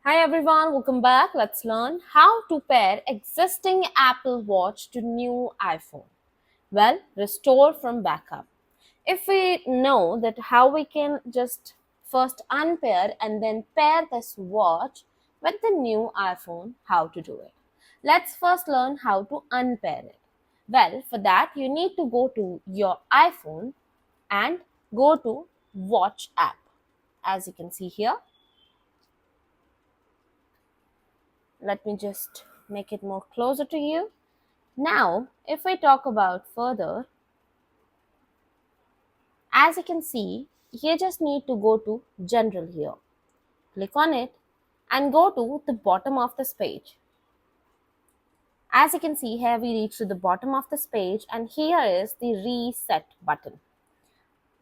Hi everyone, welcome back. Let's learn how to pair existing Apple Watch to new iPhone. Well, restore from backup. If we know that how we can just first unpair and then pair this watch with the new iPhone, how to do it. Let's first learn how to unpair it. Well, for that you need to go to your iPhone and go to Watch app. As you can see here, let me just make it more closer to you. Now, if I talk about further, as you can see, you just need to go to General here. Click on it and go to the bottom of this page. As you can see here, we reach to the bottom of this page and here is the reset button.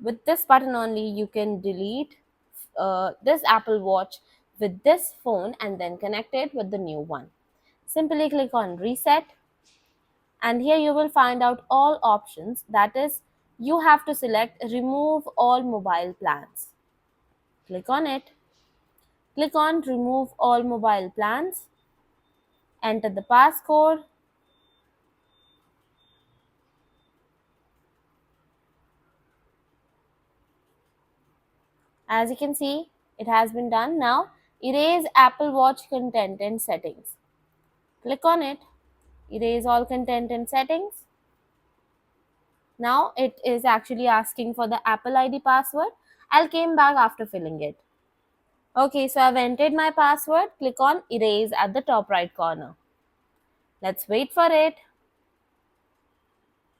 With this button only, you can delete this Apple Watch with this phone and then connect it with the new one. Simply click on reset and here you will find out all options. That is, you have to select remove all mobile plans. Click on it. Click on remove all mobile plans. Enter the passcode. As you can see, it has been done. Now erase Apple Watch content and settings. Click on it. Erase all content and settings. Now it is actually asking for the Apple ID password. I'll came back after filling it. Okay, so I've entered my password. Click on erase at the top right corner. Let's wait for it.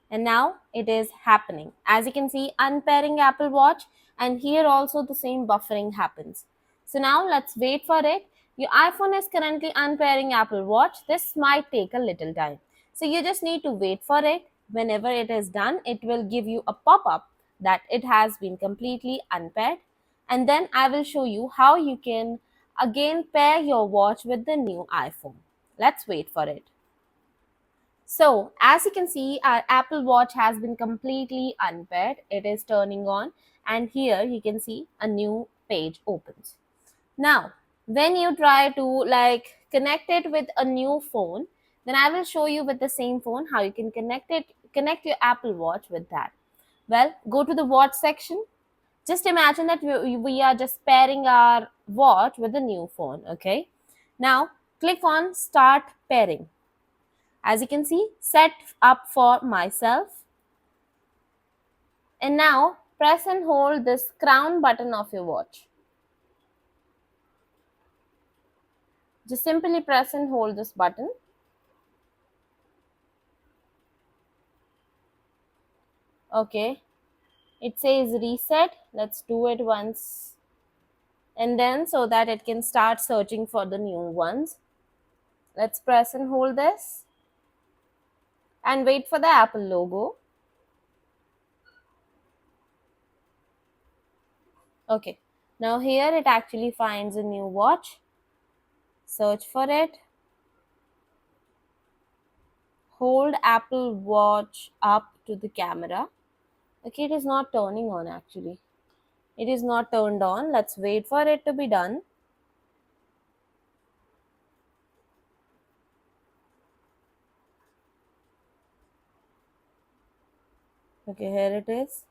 And now it is happening. As you can see, unpairing Apple Watch, and here also the same buffering happens. So now let's wait for it. Your iPhone is currently unpairing Apple Watch. This might take a little time. So you just need to wait for it. Whenever it is done, it will give you a pop-up that it has been completely unpaired. And then I will show you how you can again pair your watch with the new iPhone. Let's wait for it. So as you can see, our Apple Watch has been completely unpaired. It is turning on and here you can see a new page opens. Now, when you try to connect it with a new phone, then I will show you with the same phone how you can connect your Apple Watch with that. Well, go to the watch section. Just imagine that we are just pairing our watch with a new phone, okay? Now, click on start pairing. As you can see, set up for myself. And now press and hold this crown button of your watch. Just simply press and hold this button. Okay. It says reset. Let's do it once. And then so that it can start searching for the new ones. Let's press and hold this. And wait for the Apple logo. Okay. Now here it actually finds a new watch. Search for it. Hold Apple Watch up to the camera. Okay, it is not turning on actually. It is not turned on. Let's wait for it to be done. Okay, here it is.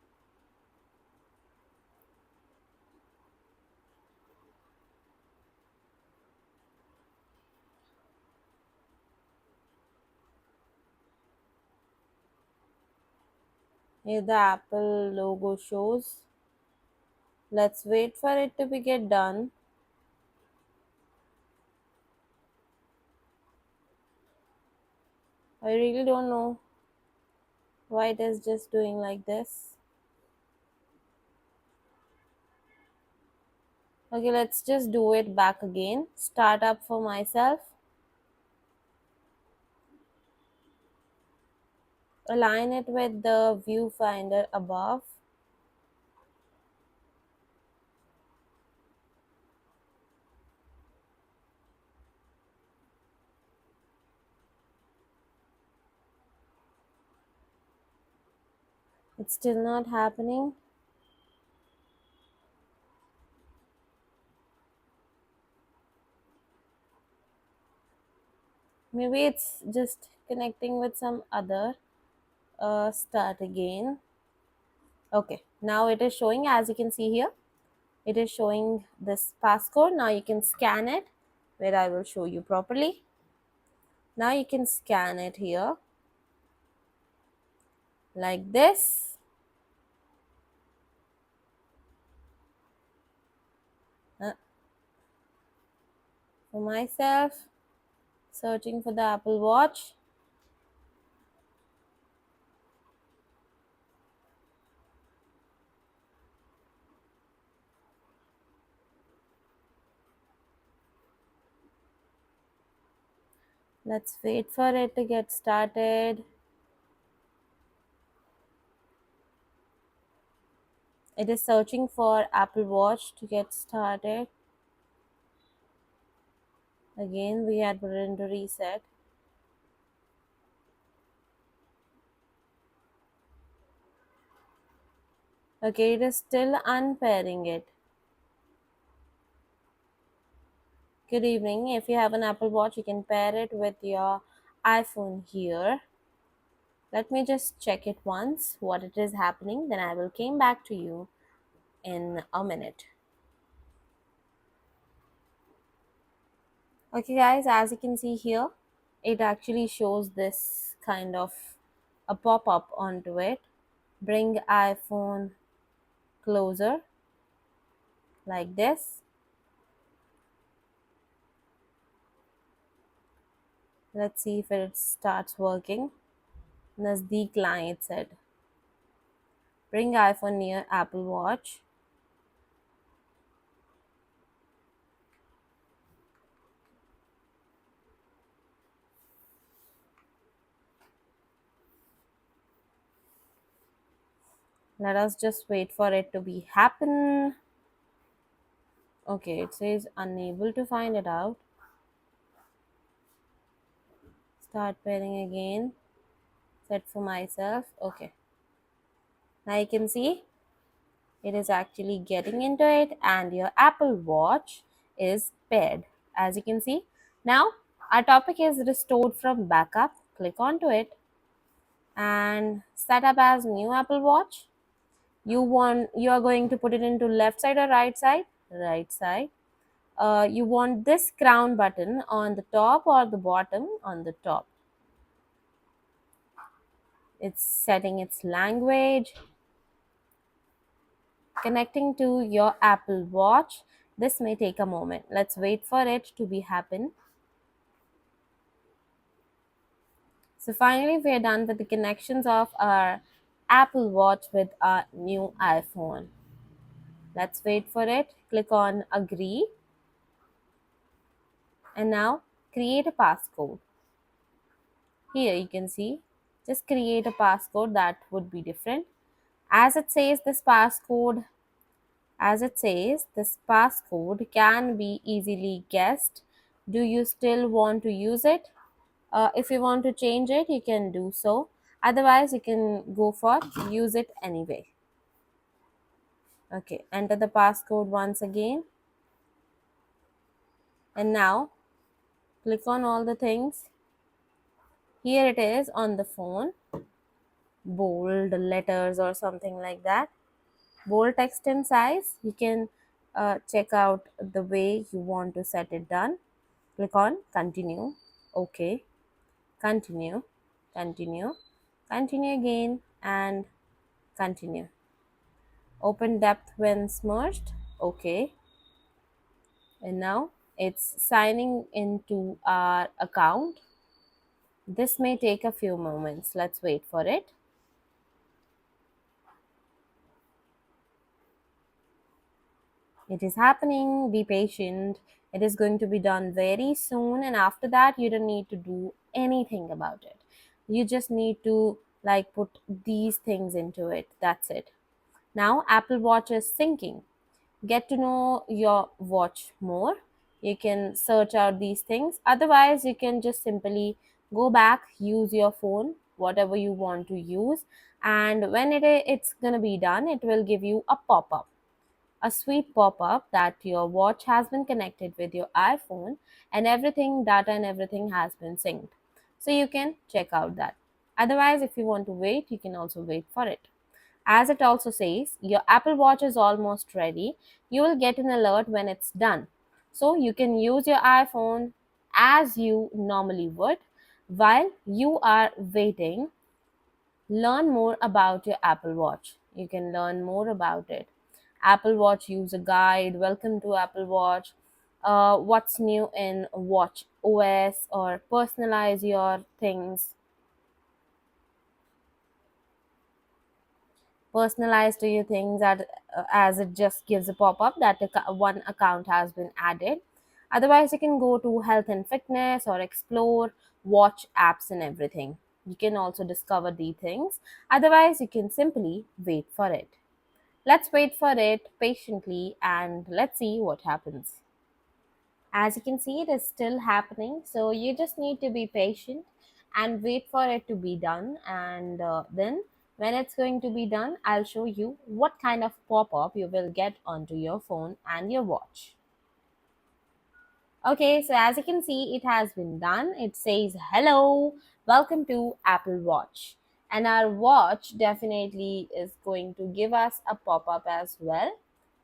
Here the Apple logo shows. Let's wait for it to be get done. I really don't know why it is just doing like this. Okay, let's just do it back again. Start up for myself. Align it with the viewfinder above. It's still not happening. Maybe it's just connecting with some other. Start again. Okay, now it is showing, as you can see here, it is showing this passcode. Now you can scan it, where I will show you properly. Now you can scan it here like this. For myself, searching for the Apple Watch. Let's wait for it to get started. It is searching for Apple Watch to get started. Again, we had put it into reset. Okay, it is still unpairing it. Good evening. If you have an Apple Watch, you can pair it with your iPhone here. Let me just check it once, what it is happening. Then I will come back to you in a minute. Okay guys, as you can see here, it actually shows this kind of a pop-up onto it. Bring iPhone closer like this. Let's see if it starts working. Nazdeek line, it said. Bring iPhone near Apple Watch. Let us just wait for it to be happen. Okay, it says unable to find it out. Start pairing again. Set for myself. Okay. Now you can see it is actually getting into it, and your Apple Watch is paired, as you can see. Now our topic is restored from backup. Click onto it and set up as new Apple Watch. You are going to put it into left side or right side? Right side. You want this crown button on the top or the bottom? On the top. It's setting its language, connecting to your Apple Watch. This may take a moment. Let's wait for it to be happen. So finally we are done with the connections of our Apple Watch with our new iPhone. Let's wait for it. Click on agree. And now create a passcode. Here you can see, just create a passcode that would be different. As it says, this passcode can be easily guessed. Do you still want to use it? If you want to change it, you can do so. Otherwise, you can go for use it anyway. Okay, enter the passcode once again. And now click on all the things. Here it is on the phone. Bold letters or something like that. Bold text and size. You can check out the way you want to set it done. Click on continue. Okay. Continue. Continue. Continue again and continue. Open depth when merged. Okay. And now it's signing into our account. This may take a few moments. Let's wait for it. It is happening. Be patient. It is going to be done very soon, and after that you don't need to do anything about it. You just need to put these things into it. That's it. Now Apple Watch is syncing. Get to know your watch more. You can search out these things. Otherwise, you can just simply go back, use your phone, whatever you want to use, and when it's gonna be done, it will give you a pop-up. a sweet pop-up that your watch has been connected with your iPhone and everything, data and everything has been synced. So you can check out that. Otherwise, if you want to wait, you can also wait for it. As it also says, your Apple Watch is almost ready. You will get an alert when it's done. So you can use your iPhone as you normally would. While you are waiting, learn more about your Apple Watch. You can learn more about it. Apple Watch user guide, welcome to Apple Watch, what's new in Watch OS, or personalize your things. Personalize to your things as it just gives a pop-up that one account has been added. Otherwise, you can go to health and fitness or explore watch apps and everything. You can also discover these things. Otherwise, you can simply wait for it. Let's wait for it patiently and let's see what happens. As you can see, it is still happening, so you just need to be patient and wait for it to be done. And then when it's going to be done, I'll show you what kind of pop-up you will get onto your phone and your watch. Okay, so as you can see, it has been done. It says hello, welcome to Apple Watch, and our watch definitely is going to give us a pop-up as well.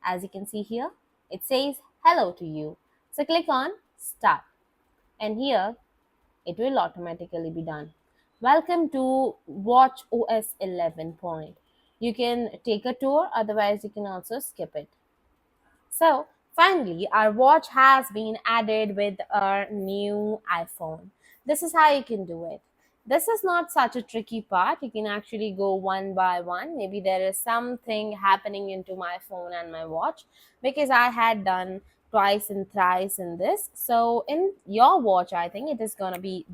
As you can see here, it says hello to you. So click on start, and here it will automatically be done. Welcome to Watch OS 11 point. You can take a tour, otherwise you can also skip it. So finally, our watch has been added with our new iPhone. This is how you can do it. This is not such a tricky part. You can actually go one by one. Maybe there is something happening into my phone and my watch, because I had done twice and thrice in this. So in your watch, I think it is gonna be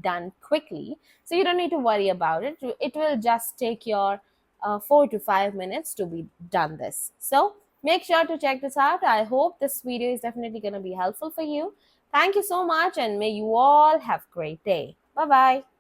done quickly. So you don't need to worry about it. It will just take your 4 to 5 minutes to be done this. So make sure to check this out. I hope this video is definitely going to be helpful for you. Thank you so much, and may you all have a great day. Bye bye.